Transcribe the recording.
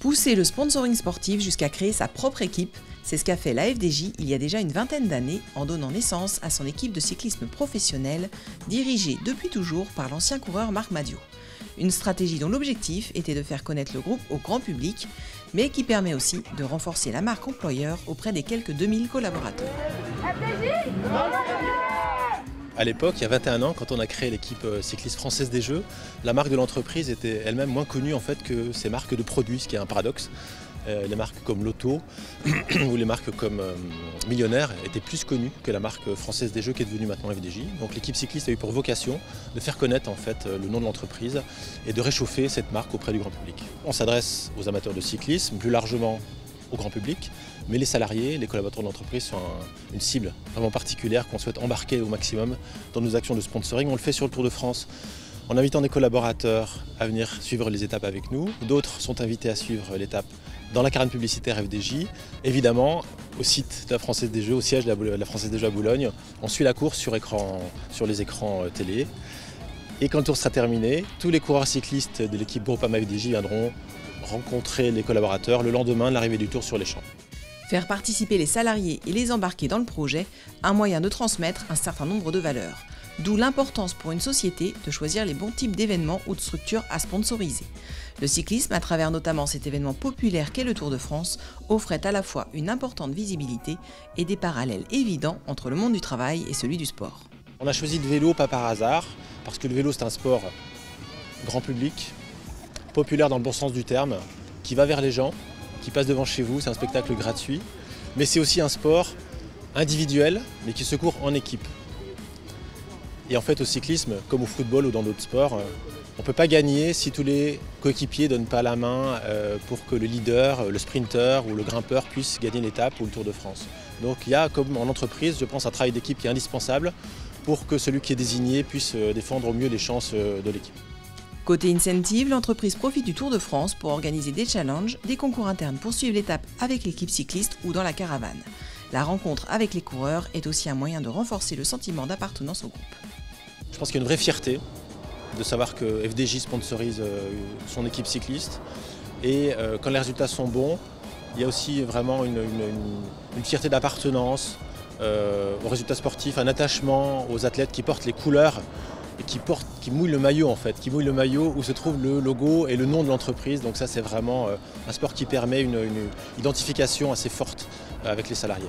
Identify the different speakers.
Speaker 1: Pousser le sponsoring sportif jusqu'à créer sa propre équipe, c'est ce qu'a fait la FDJ il y a déjà une vingtaine d'années en donnant naissance à son équipe de cyclisme professionnel, dirigée depuis toujours par l'ancien coureur Marc Madiot. Une stratégie dont l'objectif était de faire connaître le groupe au grand public, mais qui permet aussi de renforcer la marque employeur auprès des quelques 2000 collaborateurs.
Speaker 2: À l'époque, il y a 21 ans, quand on a créé l'équipe cycliste française des Jeux, la marque de l'entreprise était elle-même moins connue en fait que ces marques de produits, ce qui est un paradoxe. Les marques comme Lotto ou les marques comme Millionnaire étaient plus connues que la marque française des Jeux qui est devenue maintenant FDJ. Donc l'équipe cycliste a eu pour vocation de faire connaître en fait le nom de l'entreprise et de réchauffer cette marque auprès du grand public. On s'adresse aux amateurs de cyclisme, plus largement au grand public, mais les salariés, les collaborateurs de l'entreprise sont une cible vraiment particulière qu'on souhaite embarquer au maximum dans nos actions de sponsoring. On le fait sur le Tour de France en invitant des collaborateurs à venir suivre les étapes avec nous. D'autres sont invités à suivre l'étape dans la caravane publicitaire FDJ. Évidemment, au site de la Française des Jeux, au siège de la Française des Jeux à Boulogne, on suit la course sur les écrans télé. Et quand le tour sera terminé, tous les coureurs cyclistes de l'équipe Groupama FDJ viendront rencontrer les collaborateurs le lendemain de l'arrivée du tour sur les champs.
Speaker 1: Faire participer les salariés et les embarquer dans le projet, un moyen de transmettre un certain nombre de valeurs. D'où l'importance pour une société de choisir les bons types d'événements ou de structures à sponsoriser. Le cyclisme, à travers notamment cet événement populaire qu'est le Tour de France, offrait à la fois une importante visibilité et des parallèles évidents entre le monde du travail et celui du sport.
Speaker 2: On a choisi le vélo pas par hasard, parce que le vélo c'est un sport grand public, populaire dans le bon sens du terme, qui va vers les gens, qui passe devant chez vous, c'est un spectacle gratuit, mais c'est aussi un sport individuel, mais qui se court en équipe. Et en fait au cyclisme, comme au football ou dans d'autres sports, on ne peut pas gagner si tous les coéquipiers ne donnent pas la main pour que le leader, le sprinter ou le grimpeur puisse gagner l'étape ou le Tour de France. Donc il y a, comme en entreprise, je pense, un travail d'équipe qui est indispensable pour que celui qui est désigné puisse défendre au mieux les chances de l'équipe.
Speaker 1: Côté incentive, l'entreprise profite du Tour de France pour organiser des challenges, des concours internes pour suivre l'étape avec l'équipe cycliste ou dans la caravane. La rencontre avec les coureurs est aussi un moyen de renforcer le sentiment d'appartenance au groupe.
Speaker 2: Je pense qu'il y a une vraie fierté de savoir que FDJ sponsorise son équipe cycliste et quand les résultats sont bons, il y a aussi vraiment une fierté d'appartenance aux résultats sportifs, un attachement aux athlètes qui portent les couleurs et qui mouillent le maillot en fait, qui mouillent le maillot où se trouve le logo et le nom de l'entreprise. Donc ça c'est vraiment un sport qui permet une identification assez forte avec les salariés.